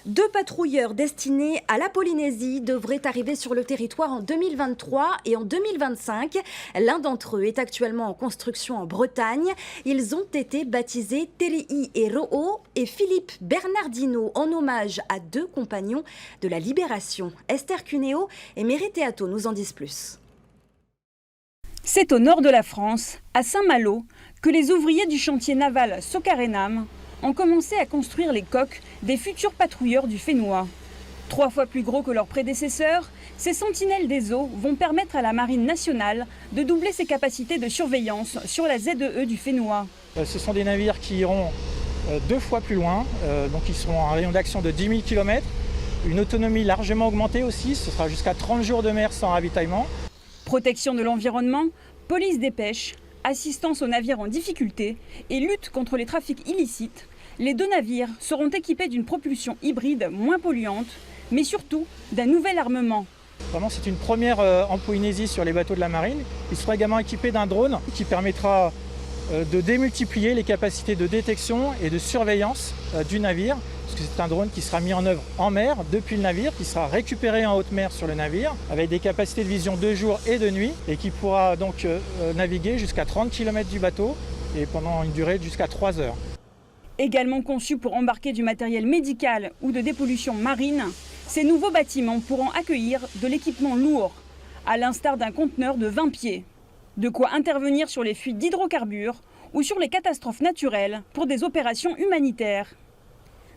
2 patrouilleurs destinés à la Polynésie devraient arriver sur le territoire en 2023 et en 2025. L'un d'entre eux est actuellement en construction en Bretagne. Ils ont été baptisés Terii et Ro'o et Philippe Bernardino en hommage à 2 compagnons de la Libération. Esther Cuneo et Mérite Théato nous en disent plus. C'est au nord de la France, à Saint-Malo, que les ouvriers du chantier naval Socarénam ont commencé à construire les coques des futurs patrouilleurs du Fénois. 3 fois plus gros que leurs prédécesseurs, ces sentinelles des eaux vont permettre à la Marine nationale de doubler ses capacités de surveillance sur la ZEE du Fénois. Ce sont des navires qui iront 2 fois plus loin, donc ils seront à un rayon d'action de 10 000 km. Une autonomie largement augmentée aussi, ce sera jusqu'à 30 jours de mer sans ravitaillement. Protection de l'environnement, police des pêches, assistance aux navires en difficulté et lutte contre les trafics illicites, les 2 navires seront équipés d'une propulsion hybride moins polluante, mais surtout d'un nouvel armement. Vraiment, c'est une première en Polynésie sur les bateaux de la marine. Ils seront également équipés d'un drone qui permettra de démultiplier les capacités de détection et de surveillance du navire, parce que c'est un drone qui sera mis en œuvre en mer depuis le navire, qui sera récupéré en haute mer sur le navire, avec des capacités de vision de jour et de nuit, et qui pourra donc naviguer jusqu'à 30 km du bateau et pendant une durée de jusqu'à 3 heures. Également conçus pour embarquer du matériel médical ou de dépollution marine, ces nouveaux bâtiments pourront accueillir de l'équipement lourd, à l'instar d'un conteneur de 20 pieds. De quoi intervenir sur les fuites d'hydrocarbures ou sur les catastrophes naturelles pour des opérations humanitaires.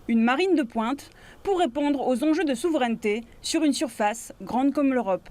Une marine de pointe pour répondre aux enjeux de souveraineté sur une surface grande comme l'Europe.